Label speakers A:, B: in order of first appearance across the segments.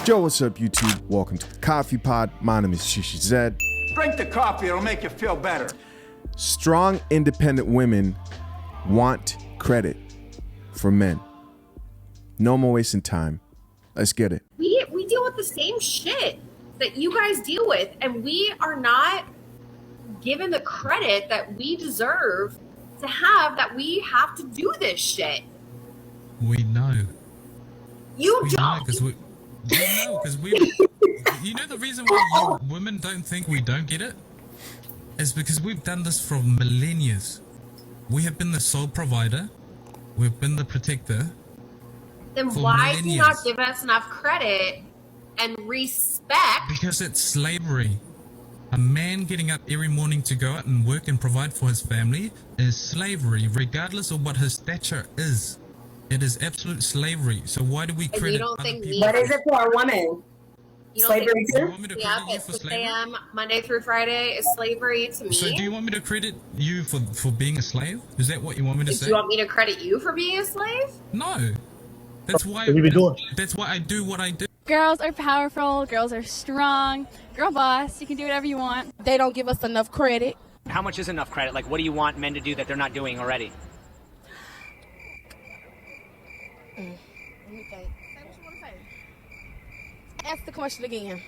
A: Yo, what's up, YouTube? Welcome to the Coffee Pod. My name is Shishi Zed.
B: Drink the coffee, it'll make you feel better.
A: Strong, independent women want credit from men. No more wasting time. Let's get it.
C: We deal with the same shit that you guys deal with, and we are not given the credit that we deserve to have, that we have to do this shit.
D: We know.
C: You
D: We
C: don't.
D: know because you know the reason why you women don't think we don't get it is because we've done this for millennia. We have been the sole provider. We've been the protector.
C: Then
D: for
C: why do you
D: millennia.
C: not give us enough credit and respect?
D: Because it's slavery. A man getting up every morning to go out and work and provide for his family is slavery, regardless of what his stature is. It is absolute slavery. So why do we
C: you
D: credit
C: don't
D: other
C: think
D: people?
E: What is it for a woman?
C: You don't
E: Slavery
C: think
D: Do you
E: too?
D: want me to
C: yeah,
D: credit you for
C: 6
D: slavery?
C: a.m. Monday through Friday is slavery to me?
D: So do you want me to credit you for being a slave? Is that what you want me to
C: Do
D: say?
C: you want me to credit you for being a slave?
D: No. That's why
F: What have you been doing?
D: That's why I do what I do.
G: Girls are powerful, girls are strong, girl boss, you can do whatever you want.
H: They don't give us enough credit.
I: How much is enough credit? Like, what do you want men to do that they're not doing already?
H: Let me think. Say what you want to say. Ask the question again.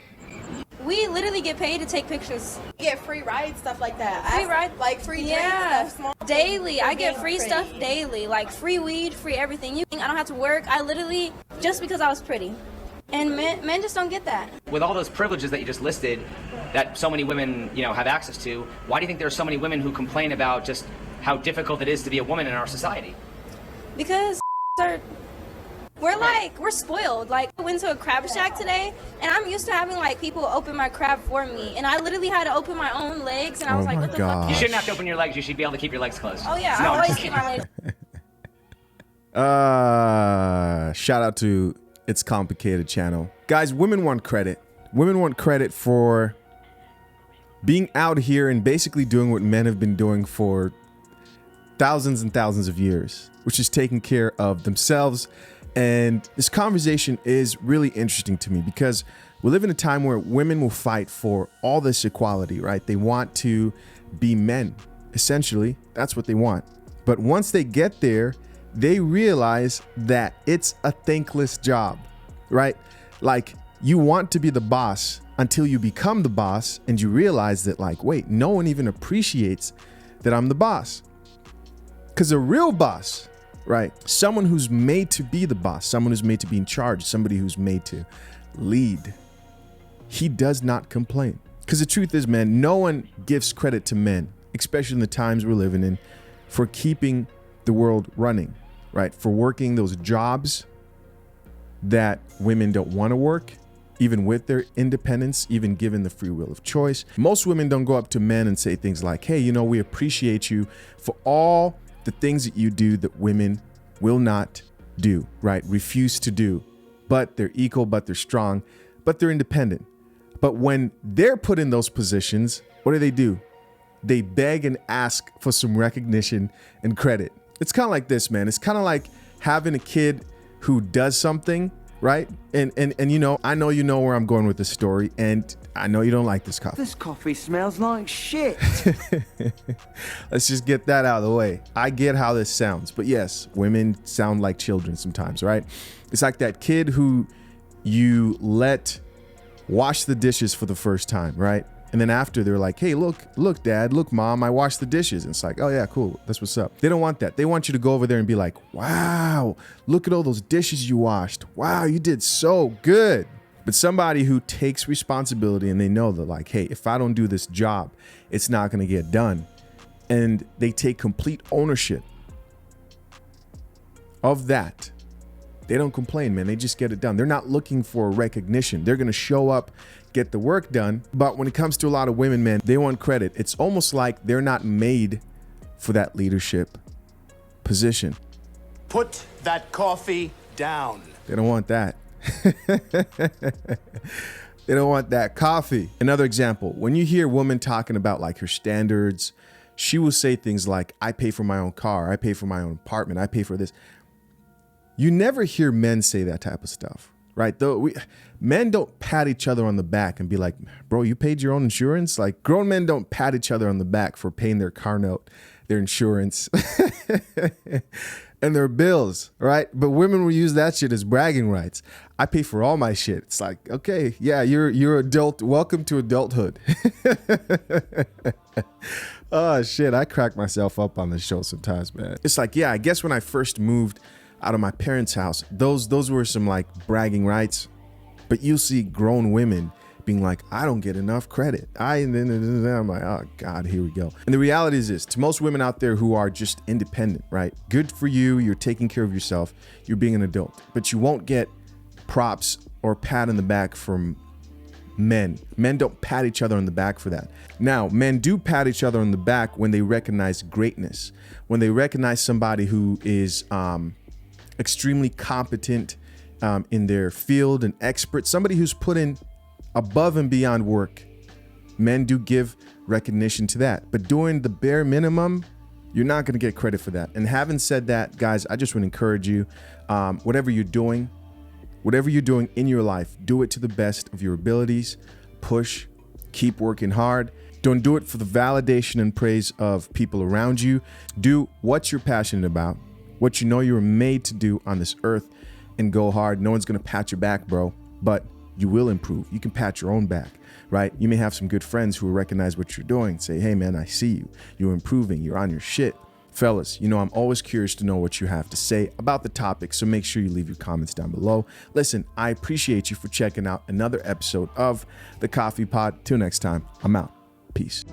J: We literally get paid to take pictures.
H: Get free rides, stuff like that.
J: Free ride,
H: like free drinks,
J: yeah,
H: stuff, small
J: daily. I get
H: being
J: free
H: pretty.
J: stuff daily, like free weed, free everything. You think I don't have to work? I literally just because I was pretty, and men just don't get that.
I: With all those privileges that you just listed, that so many women, have access to, why do you think there are so many women who complain about just how difficult it is to be a woman in our society?
J: Because we're spoiled. Like I went to a crab shack today, and I'm used to having like people open my crab for me, and I literally had to open my own legs, and I was
A: Oh
J: like,
A: my
J: what the
A: God.
J: fuck?
I: You shouldn't have to open your legs. You should be able to keep your legs closed.
J: Oh yeah,
I: No,
J: I
I: I'm
J: always
I: just
J: keep
I: kidding.
J: my legs.
A: Shout out to It's Complicated channel. Guys, women want credit. Women want credit for being out here and basically doing what men have been doing for thousands and thousands of years, which is taking care of themselves. And this conversation is really interesting to me because we live in a time where women will fight for all this equality, right? They want to be men. Essentially, that's what they want. But once they get there, they realize that it's a thankless job, right? Like you want to be the boss until you become the boss and you realize that like, wait, no one even appreciates that I'm the boss. Because a real boss, right? Someone who's made to be the boss, someone who's made to be in charge, somebody who's made to lead, he does not complain. Because the truth is, man, no one gives credit to men, especially in the times we're living in, for keeping the world running, right? For working those jobs that women don't want to work, even with their independence, even given the free will of choice. Most women don't go up to men and say things like, hey, we appreciate you for all the things that you do that women will not do, right? Refuse to do, but they're equal, but they're strong, but they're independent. But when they're put in those positions, what do? They beg and ask for some recognition and credit. It's kind of like this, man. It's kind of like having a kid who does something, right? And I know you know where I'm going with this story, and I know you don't like this coffee.
B: This coffee smells like shit.
A: Let's just get that out of the way. I get how this sounds, but yes, women sound like children sometimes, right? It's like that kid who you let wash the dishes for the first time, right? And then after they're like, hey, look, dad, look, mom, I washed the dishes. And it's like, oh yeah, cool. That's what's up. They don't want that. They want you to go over there and be like, wow, look at all those dishes you washed. Wow, you did so good. But somebody who takes responsibility and they know that like, hey, if I don't do this job, it's not going to get done. And they take complete ownership of that. They don't complain, man. They just get it done. They're not looking for recognition. They're going to show up, get the work done. But when it comes to a lot of women, man, they want credit. It's almost like they're not made for that leadership position.
B: Put that coffee down.
A: They don't want that. They don't want that coffee. Another example, when you hear a woman talking about like her standards, she will say things like, I pay for my own car. I pay for my own apartment. I pay for this. You never hear men say that type of stuff, right? Though men don't pat each other on the back and be like, bro, you paid your own insurance? Like, grown men don't pat each other on the back for paying their car note, their insurance, and their bills, right? But women will use that shit as bragging rights. I pay for all my shit. It's like, okay, yeah, you're adult. Welcome to adulthood. Oh shit, I crack myself up on this show sometimes, man. It's like, yeah, I guess when I first moved out of my parents' house, those were some like bragging rights. But you see grown women being like, I don't get enough credit. I'm like, oh God, here we go. And the reality is this, to most women out there who are just independent, right? Good for you. You're taking care of yourself. You're being an adult, but you won't get props or pat on the back from men. Men don't pat each other on the back for that. Now, men do pat each other on the back when they recognize greatness, when they recognize somebody who is extremely competent in their field, an expert, somebody who's put in above and beyond work. Men do give recognition to that, but doing the bare minimum, you're not going to get credit for that. And having said that, guys, I just would encourage you, whatever you're doing in your life, do it to the best of your abilities. Push, keep working hard. Don't do it for the validation and praise of people around you. Do what you're passionate about, what you know you were made to do on this earth, and go hard. No one's going to pat your back, bro, but you will improve. You can pat your own back, right? You may have some good friends who will recognize what you're doing. Say, hey man, I see you. You're improving. You're on your shit. Fellas, you know, I'm always curious to know what you have to say about the topic, so make sure you leave your comments down below. Listen, I appreciate you for checking out another episode of The Coffee Pod. Till next time, I'm out. Peace.